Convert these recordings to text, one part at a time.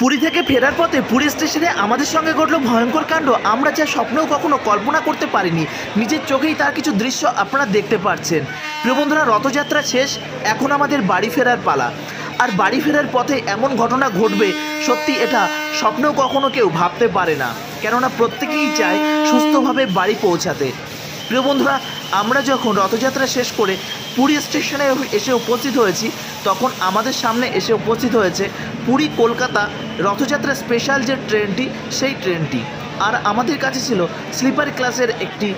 পুরী থেকে ফেরার পথে পুরী স্টেশনে আমাদের সঙ্গে ঘটল ভয়ঙ্কর কাণ্ড। আমরা যা স্বপ্নেও কখনো কল্পনা করতে পারিনি, নিজের চোখেই তার কিছু দৃশ্য আপনারা দেখতে পাচ্ছেন। প্রিয় বন্ধুরা, রথযাত্রা শেষ, এখন আমাদের বাড়ি ফেরার পালা। আর বাড়ি ফেরার পথে এমন ঘটনা ঘটবে, সত্যি এটা স্বপ্নেও কখনো কেউ ভাবতে পারে না, কেননা প্রত্যেকেই চায় সুস্থভাবে বাড়ি পৌঁছাতে। প্রিয় বন্ধুরা, আমরা যখন রথযাত্রা শেষ করে পুরী স্টেশনে এসে উপস্থিত হয়েছি, তখন আমাদের সামনে এসে উপস্থিত হয়েছে পুরী কলকাতা রথযাত্রা স্পেশাল যে ট্রেনটি, সেই ট্রেনটি। আর আমাদের কাছে ছিল স্লিপার ক্লাসের একটি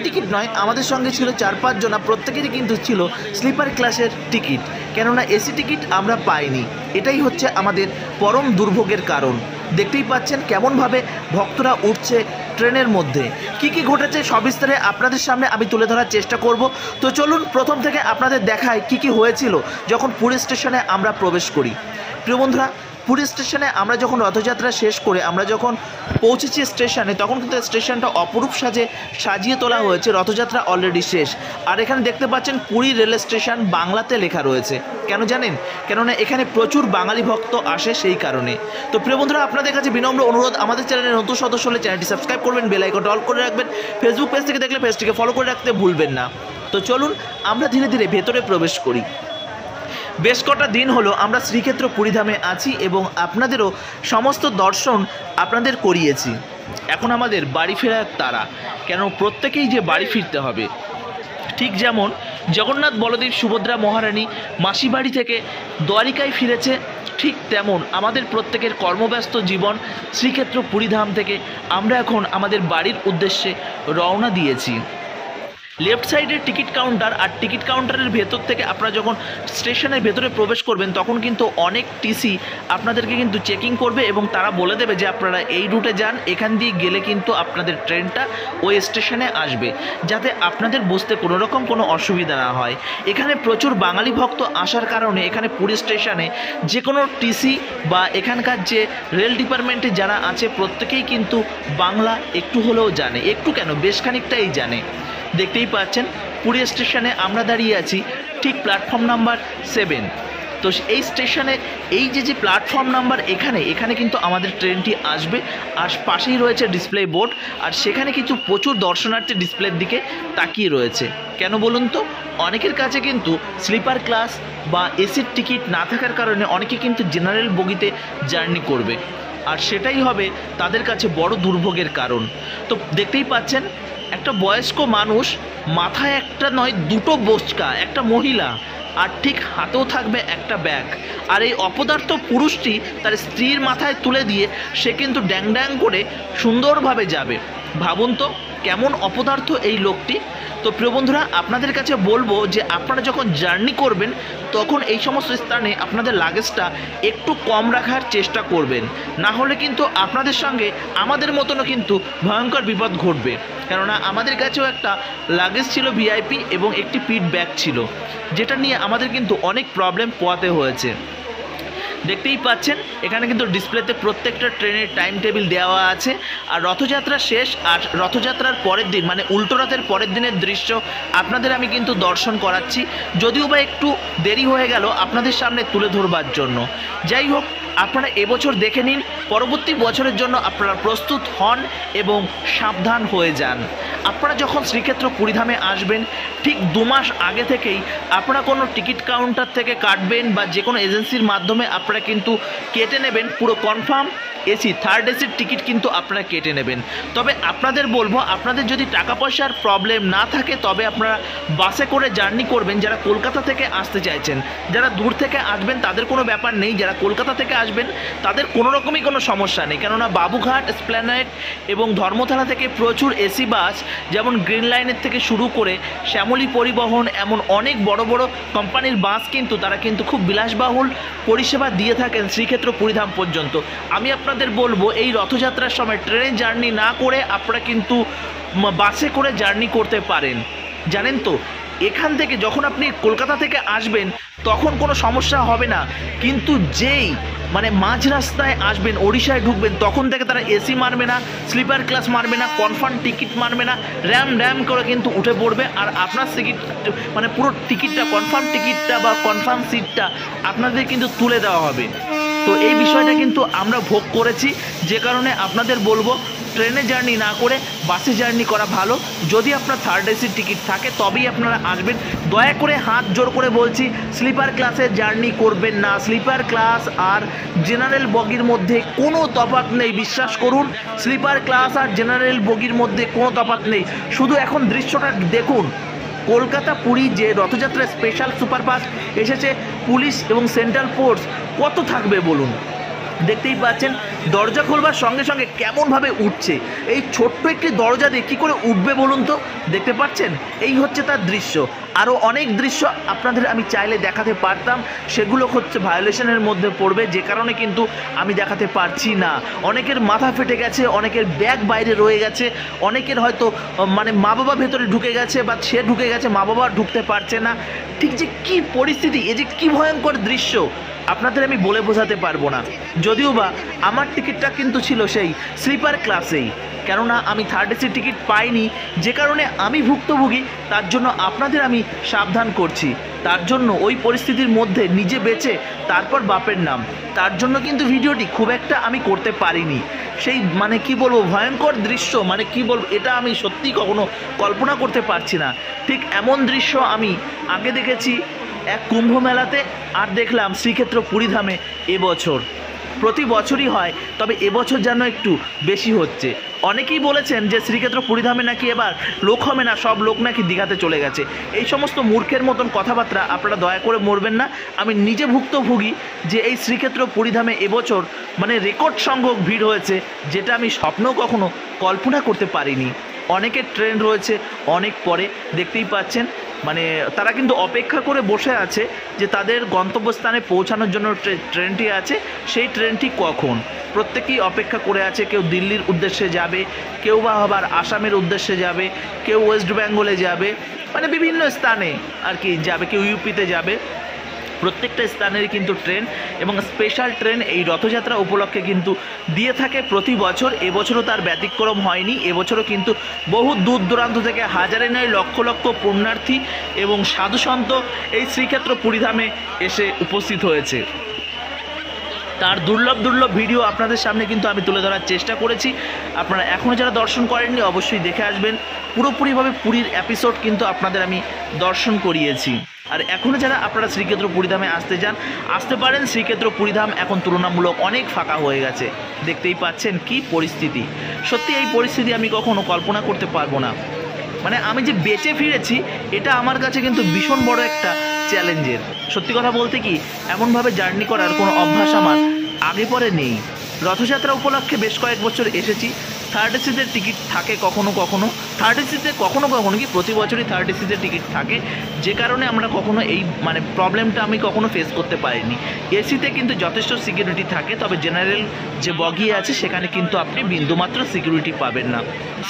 টিকিট নয়, আমাদের সঙ্গে ছিল 4-5 জনা, প্রত্যেকেরই কিন্তু ছিল স্লিপার ক্লাসের টিকিট, কেননা এসি টিকিট আমরা পাইনি। এটাই হচ্ছে আমাদের পরম দুর্ভোগের কারণ। দেখতেই পাচ্ছেন কেমনভাবে ভক্তরা উঠছে ট্রেনের মধ্যে। কি ঘটেছে সবিস্তারে আপনাদের সামনে আমি তুলে ধরার চেষ্টা করব। তো চলুন প্রথম থেকে আপনাদের দেখায় কি হয়েছিল যখন পুরী স্টেশনে আমরা প্রবেশ করি। প্রিয় বন্ধুরা, পুরী স্টেশনে আমরা যখন রথযাত্রা শেষ করে আমরা যখন পৌঁছেছি স্টেশনে, তখন কিন্তু স্টেশনটা অপরূপ সাজিয়ে তোলা হয়েছে। রথযাত্রা অলরেডি শেষ। আর এখানে দেখতে পাচ্ছেন পুরী রেল স্টেশন বাংলাতে লেখা রয়েছে। কেন জানেন? কেননা এখানে প্রচুর বাঙালি ভক্ত আসে, সেই কারণে। তো প্রিয় বন্ধুরা, আপনাদের কাছে বিনম্র অনুরোধ, আমাদের চ্যানেলে নতুন সদস্য হলে চ্যানেলটি সাবস্ক্রাইব করবেন, বেল আইকনটা অল করে রাখবেন, ফেসবুক পেজ থেকে দেখলে পেজটিকে ফলো করে রাখতে ভুলবেন না। তো চলুন আমরা ধীরে ধীরে ভেতরে প্রবেশ করি। বেশ কটা দিন হলো আমরা শ্রীক্ষেত্র পুরীধামে আছি এবং আপনাদেরও সমস্ত দর্শন আপনাদের করিয়েছি। এখন আমাদের বাড়ি ফেরার তাড়া, কেন প্রত্যেকেই যে বাড়ি ফিরতে হবে। ঠিক যেমন জগন্নাথ বলদেব সুভদ্রা মহারানী মাসি বাড়ি থেকে দ্বারিকায় ফিরেছে, ঠিক তেমন আমাদের প্রত্যেকের কর্মব্যস্ত জীবন শ্রীক্ষেত্র পুরীধাম থেকে আমরা এখন আমাদের বাড়ির উদ্দেশ্যে রওনা দিয়েছি। লেফট সাইডের টিকিট কাউন্টার, আর টিকিট কাউন্টারের ভেতর থেকে আপনারা যখন স্টেশনের ভেতরে প্রবেশ করবেন, তখন কিন্তু অনেক টিসি আপনাদেরকে কিন্তু চেকিং করবে এবং তারা বলে দেবে যে আপনারা এই রুটে যান, এখান দিয়ে গেলে কিন্তু আপনাদের ট্রেনটা ওই স্টেশনে আসবে, যাতে আপনাদের বুঝতে কোনো রকম কোনো অসুবিধা না হয়। এখানে প্রচুর বাঙালি ভক্ত আসার কারণে এখানে পুরী স্টেশনে যে কোনো টিসি বা এখানকার যে রেল ডিপার্টমেন্টে যারা আছে, প্রত্যেকেই কিন্তু বাংলা একটু হলেও জানে, একটু কেন বেশ খানিকটাই জানে। দেখতেই পাচ্ছেন পুরী স্টেশনে আমরা দাঁড়িয়ে আছি ঠিক প্ল্যাটফর্ম নাম্বার 7। তো এই স্টেশনে এই যে প্ল্যাটফর্ম নাম্বার, এখানে কিন্তু আমাদের ট্রেনটি আসবে। আর পাশেই রয়েছে ডিসপ্লে বোর্ড, আর সেখানে কিছু প্রচুর দর্শনার্থী ডিসপ্লের দিকে তাকিয়ে রয়েছে। কেন বলুন তো? অনেকের কাছে কিন্তু স্লিপার ক্লাস বা এসির টিকিট না থাকার কারণে অনেকে কিন্তু জেনারেল বগিতে জার্নি করবে, আর সেটাই হবে তাদের কাছে বড় দুর্ভোগের কারণ। তো দেখতেই পাচ্ছেন একটা বয়স্ক মানুষ, মাথায় একটা নয় দুটো বোচকা, একটা মহিলা, আর ঠিক হাতেও থাকবে একটা ব্যাগ। আর এই অপদার্থ পুরুষটি তার স্ত্রীর মাথায় তুলে দিয়ে সে কিন্তু ড্যাং ড্যাং করে সুন্দরভাবে যাবে। ভাবুন তো কেমন অপদার্থ এই লোকটি। তো প্রিয় বন্ধুরা, আপনাদের কাছে বলবো যে আপনারা যখন জার্নি করবেন, তখন এই সমস্ত স্থানে আপনাদের লাগেজটা একটু কম রাখার চেষ্টা করবেন, না হলে কিন্তু আপনাদের সঙ্গে আমাদের মতনও কিন্তু ভয়ঙ্কর বিপদ ঘটবে। কেননা আমাদের কাছেও একটা লাগেজ ছিল ভিআইপি এবং একটি পিট ব্যাগ ছিল, যেটা নিয়ে আমাদের কিন্তু অনেক প্রবলেম পোয়াতে হয়েছে। দেখতেই পাচ্ছেন এখানে কিন্তু ডিসপ্লেতে প্রত্যেকটা ট্রেনের টাইম টেবিল দেওয়া আছে। আর রথযাত্রা শেষ, আর রথযাত্রার পরের দিন মানে উল্টো রথের পরের দিনের দৃশ্য আপনাদের আমি কিন্তু দর্শন করাচ্ছি, যদিও বা একটু দেরি হয়ে গেল আপনাদের সামনে তুলে ধরবার জন্য। যাই হোক, আপনারা এবছর দেখে নিন, পরবর্তী বছরের জন্য আপনারা প্রস্তুত হন এবং সাবধান হয়ে যান। আপনারা যখন শ্রীক্ষেত্র পুরীধামে আসবেন, ঠিক 2 মাস আগে থেকেই আপনারা কোনো টিকিট কাউন্টার থেকে কাটবেন বা যে কোনো এজেন্সির মাধ্যমে আপনারা কিন্তু কেটে নেবেন পুরো কনফার্ম এসি, থার্ড এসির টিকিট কিন্তু আপনারা কেটে নেবেন। তবে আপনাদের বলবো, আপনাদের যদি টাকা পয়সার প্রবলেম না থাকে, তবে আপনারা বাসে করে জার্নি করবেন। যারা কলকাতা থেকে আসতে চাইছেন, যারা দূর থেকে আসবেন তাদের কোনো ব্যাপার নেই, যারা কলকাতা থেকে আসবেন তাদের কোনো রকমই কোনো সমস্যা নেই, কেননা বাবুঘাট, এসপ্ল্যানেড এবং ধর্মতলা থেকে প্রচুর এসি বাস, যেমন গ্রিন লাইনের থেকে শুরু করে শ্যামলী পরিবহন, এমন অনেক বড় বড় কোম্পানির বাস কিন্তু তারা কিন্তু খুব বিলাসবহুল পরিষেবা দিয়ে থাকেন শ্রীক্ষেত্র পুরীধাম পর্যন্ত। আমি আপনাদের বলবো, এই রথযাত্রার সময় ট্রেনে জার্নি না করে আপনারা কিন্তু বাসে করে জার্নি করতে পারেন। জানেন তো, এখান থেকে যখন আপনি কলকাতা থেকে আসবেন তখন কোনো সমস্যা হবে না, কিন্তু যেই মাঝ রাস্তায় আসবেন, ওড়িশায় ঢুকবেন, তখন থেকে তারা এসি মারবে না, স্লিপার ক্লাস মারবে না, কনফার্ম টিকিট মারবে না, র্যাম করে কিন্তু উঠে পড়বে। আর আপনার টিকিট পুরো টিকিটটা, কনফার্ম টিকিটটা বা কনফার্ম সিটটা আপনাদের কিন্তু তুলে দেওয়া হবে। তো এই বিষয়টা কিন্তু আমরা ভোগ করেছি, যে কারণে আপনাদের বলবো ট্রেনে জার্নি না করে বাসে জার্নি করা ভালো। যদি আপনার থার্ড এসির টিকিট থাকে তবেই আপনারা আসবেন। দয়া করে হাত জোর করে বলছি, স্লিপার ক্লাসে জার্নি করবেন না। স্লিপার ক্লাস আর জেনারেল বগির মধ্যে কোনো তফাৎ নেই, বিশ্বাস করুন। স্লিপার ক্লাস আর জেনারেল বগির মধ্যে কোনো তফাৎ নেই। শুধু এখন দৃশ্যটা দেখুন, কলকাতা পুরী যে রথযাত্রা স্পেশাল সুপারফাস্ট এসেছে, পুলিশ এবং সেন্ট্রাল ফোর্স কত থাকবে বলুন। দেখতেই পাচ্ছেন দরজা খোলবার সঙ্গে সঙ্গে কেমনভাবে উঠছে। এই ছোট্ট একটি দরজা দিয়ে কী করে উঠবে বলুন তো, দেখতে পাচ্ছেন? এই হচ্ছে তার দৃশ্য। আরও অনেক দৃশ্য আপনাদের আমি চাইলে দেখাতে পারতাম, সেগুলো হচ্ছে ভায়োলেশনের মধ্যে পড়বে, যে কারণে কিন্তু আমি দেখাতে পারছি না। অনেকের মাথা ফেটে গেছে, অনেকের ব্যাগ বাইরে রয়ে গেছে, অনেকের হয়তো মানে মা বাবা ভেতরে ঢুকে গেছে, বা সে ঢুকে গেছে, মা বাবা ঢুকতে পারছে না। ঠিক যে কী পরিস্থিতি, এই যে কী ভয়ঙ্কর দৃশ্য আপনাদের আমি বলে বোঝাতে পারবো না। যদিও বা আমার টিকিটটা কিন্তু ছিল সেই স্লিপার ক্লাসেই, কেননা আমি থার্ড এসি টিকিট পাইনি, যে কারণে আমি ভুক্তভোগী। তার জন্য আপনাদের আমি সাবধান করছি। তার জন্য ওই পরিস্থিতির মধ্যে নিজে বেঁচে তারপর বাপের নাম, তার জন্য কিন্তু ভিডিওটি খুব একটা আমি করতে পারিনি। সেই মানে কি বলবো, ভয়ঙ্কর দৃশ্য, মানে কি বলবো, এটা আমি সত্যি কখনো কল্পনা করতে পারছি না। ঠিক এমন দৃশ্য আমি আগে দেখেছি এক কুম্ভ মেলাতে, আর দেখলাম শ্রীক্ষেত্র পুরীধামে এবছর। প্রতি বছরই হয়, তবে এবছর যেন একটু বেশি হচ্ছে। অনেকেই বলেছেন যে শ্রীক্ষেত্র পুরীধামে নাকি এবার লোক হবে না, সব লোক নাকি দীঘাতে চলে গেছে। এই সমস্ত মূর্খের মতন কথাবার্তা আপনারা দয়া করে মরবেন না। আমি নিজে ভুক্তভোগী যে এই শ্রীক্ষেত্র পুরীধামে এবছর মানে রেকর্ড সংখ্যক ভিড় হয়েছে, যেটা আমি স্বপ্নেও কখনো কল্পনা করতে পারিনি। অনেকের ট্রেন রয়েছে অনেক পরে, দেখতেই পাচ্ছেন। মানে তারা কিন্তু অপেক্ষা করে বসে আছে যে তাদের গন্তব্যস্থানে পৌঁছানোর জন্য ট্রেনটি আছে, সেই ট্রেনটি কখন। প্রত্যেকেই অপেক্ষা করে আছে। কেউ দিল্লির উদ্দেশ্যে যাবে, কেউ বা আবার আসামের উদ্দেশ্যে যাবে, কেউ ওয়েস্ট বেঙ্গলে যাবে, মানে বিভিন্ন স্থানে আর কি যাবে, কেউ ইউপিতে যাবে। প্রত্যেকটা স্থানেরই কিন্তু ট্রেন এবং স্পেশাল ট্রেন এই রথযাত্রা উপলক্ষে কিন্তু দিয়ে থাকে প্রতি বছর। এবছরও তার ব্যতিক্রম হয়নি। এবছরও কিন্তু বহু দূর দূরান্ত থেকে হাজারে নয় লক্ষ লক্ষ পুণ্যার্থী এবং সাধুসন্ত এই শ্রীক্ষেত্র পুরীধামে এসে উপস্থিত হয়েছে। তার দুর্লভ ভিডিও আপনাদের সামনে কিন্তু আমি তুলে ধরার চেষ্টা করেছি। আপনারা এখনও যারা দর্শন করেননি অবশ্যই দেখে আসবেন। পুরোপুরিভাবে পুরীর এপিসোড কিন্তু আপনাদের আমি দর্শন করিয়েছি। আর এখনও যারা আপনারা শ্রীক্ষেত্র পুরীধামে আসতে পারেন। শ্রীক্ষেত্র পুরীধাম এখন তুলনামূলক অনেক ফাঁকা হয়ে গেছে। দেখতেই পাচ্ছেন কি পরিস্থিতি। সত্যি এই পরিস্থিতি আমি কখনো কল্পনা করতে পারবো না। মানে আমি যে বেঁচে ফিরেছি, এটা আমার কাছে কিন্তু ভীষণ বড় একটা চ্যালেঞ্জের। সত্যি কথা বলতে কি, এমনভাবে জার্নি করার কোনো অভ্যাস আমার আগে পরে নেই। রথযাত্রা উপলক্ষে বেশ কয়েক বছর এসেছি। থার্ড এসিতে টিকিট থাকে কখনো কখনো, থার্ড এসিতে কখনো কি প্রতি বছরই থার্ড এসিতে টিকিট থাকে, যে কারণে আমরা কখনো এই মানে প্রবলেমটা আমি কখনো ফেস করতে পারিনি। এসিতে কিন্তু যথেষ্ট সিকিউরিটি থাকে, তবে জেনারেল যে বগি আছে সেখানে কিন্তু আপনি বিন্দুমাত্র সিকিউরিটি পাবেন না।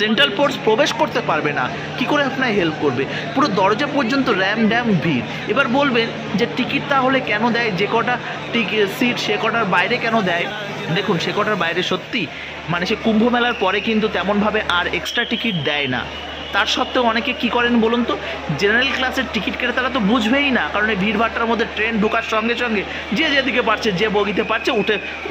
সেন্ট্রাল ফোর্স প্রবেশ করতে পারবে না, কি করে আপনার হেল্প করবে? পুরো দরজা পর্যন্ত র্যাম ভিড়। এবার বলবেন যে টিকিট তাহলে কেন দেয়? যে কটা সিট সে কটার বাইরে কেন দেয়? দেখুন, সে কটার বাইরে সত্যি মানে সে কুম্ভ মেলার পরে কিন্তু তেমনভাবে আর এক্সট্রা টিকিট দেয় না। তার সত্ত্বেও অনেকে কি করেন বলুন তো, জেনারেল ক্লাসের টিকিট কেটে তারা তো বুঝবেই না, কারণ এই ভিড়ভাট্টার মধ্যে ট্রেন ঢোকার সঙ্গে সঙ্গে যে যেদিকে পারছে, যে বগিতে পারছে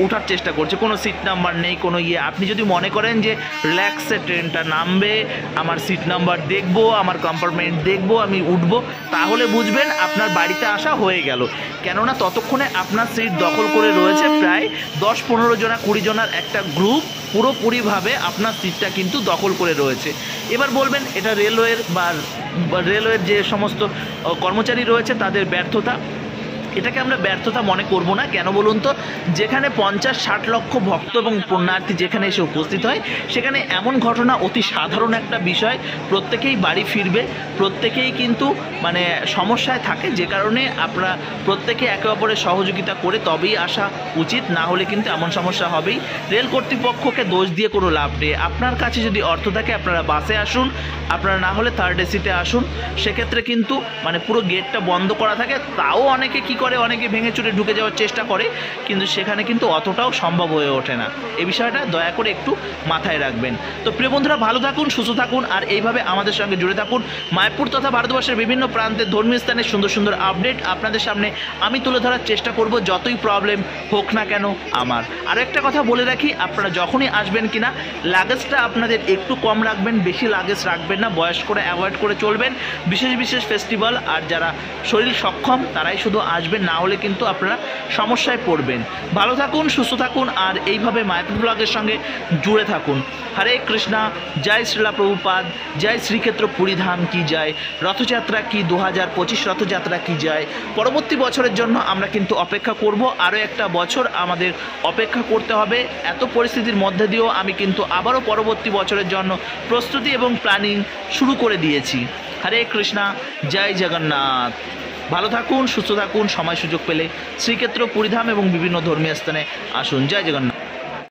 উঠার চেষ্টা করছে। কোনো সিট নাম্বার নেই, কোনো আপনি যদি মনে করেন যে রিল্যাক্সে ট্রেনটা নামবে, আমার সিট নাম্বার দেখবো, আমার কম্পার্টমেন্ট দেখবো, আমি উঠবো, তাহলে বুঝবেন আপনার বাড়িতে আসা হয়ে গেল। কেননা ততক্ষণে আপনার সিট দখল করে রয়েছে প্রায় 10-15 জনা 20 জনার একটা গ্রুপ পুরোপুরিভাবে আপনার সিটটা কিন্তু দখল করে রয়েছে। এবার বলবেন এটা রেলওয়ের বা রেলওয়ের যে সমস্ত কর্মচারী রয়েছে তাদের ব্যর্থতা। এটাকে আমরা ব্যর্থতা মনে করব না। কেন বলুন তো, যেখানে 50-60 লক্ষ ভক্ত এবং পুণ্যার্থী যেখানে এসে উপস্থিত হয়, সেখানে এমন ঘটনা অতি সাধারণ একটা বিষয়। প্রত্যেকেই বাড়ি ফিরবে, প্রত্যেকেই কিন্তু মানে সমস্যায় থাকে, যে কারণে আপনারা প্রত্যেকে একে অপরের সহযোগিতা করে তবেই আসা উচিত, না হলে কিন্তু এমন সমস্যা হবেই। রেল কর্তৃপক্ষকে দোষ দিয়ে কোনো লাভ নেই। আপনার কাছে যদি অর্থ থাকে আপনারা বাসে আসুন, আপনারা না হলে থার্ড এসিতে আসুন। সেক্ষেত্রে কিন্তু মানে পুরো গেটটা বন্ধ করা থাকে, তাও অনেকে কী করে, অনেকে ভেঙে চুরে ঢুকে যাওয়ার চেষ্টা করে, কিন্তু সেখানে কিন্তু অতটাও সম্ভব হয়ে ওঠে না। এই বিষয়টা দয়া করে একটু মাথায় রাখবেন। তো প্রিয় বন্ধুরা, ভালো থাকুন, সুস্থ থাকুন, আর এইভাবে আমাদের সঙ্গে জুড়ে থাকুন। মায়াপুর তথা ভারতবর্ষের বিভিন্ন প্রান্তের ধর্মীয় স্থানের সুন্দর সুন্দর আপডেট আপনাদের সামনে আমি তুলে ধরার চেষ্টা করব, যতই প্রবলেম হোক না কেন আমার। আর একটা কথা বলে রাখি, আপনারা যখনই আসবেন কিনা লাগেজটা আপনাদের একটু কম রাখবেন, বেশি লাগেজ রাখবেন না, বয়স্করা অ্যাভয়েড করে চলবেন। বিশেষ বিশেষ ফেস্টিভ্যাল আর যারা শরীর সক্ষম তারাই শুধু আসবেন, না হলে কিন্তু আপনারা সমস্যায় পড়বেন। ভালো থাকুন, সুস্থ থাকুন, আর এইভাবে মায়াপুর ব্লগের সঙ্গে জুড়ে থাকুন। হরে কৃষ্ণা, জয় শ্রীলা প্রভুপাদ, জয় শ্রীক্ষেত্র পুরীধাম কি জয়, রথযাত্রা কি 2025 রথযাত্রা কি জয়। পরবর্তী বছরের জন্য আমরা কিন্তু অপেক্ষা করব, আরও একটা বছর আমাদের অপেক্ষা করতে হবে। এত পরিস্থিতির মধ্যে দিয়েও আমি কিন্তু আবারও পরবর্তী বছরের জন্য প্রস্তুতি এবং প্ল্যানিং শুরু করে দিয়েছি। হরে কৃষ্ণা, জয় জগন্নাথ। ভালো থাকুন, সুস্থ থাকুন, সময় সুযোগ পেলে শ্রীক্ষেত্র পুরীধাম এবং বিভিন্ন ধর্মীয় স্থানে আসুন। জয় জগন্নাথ।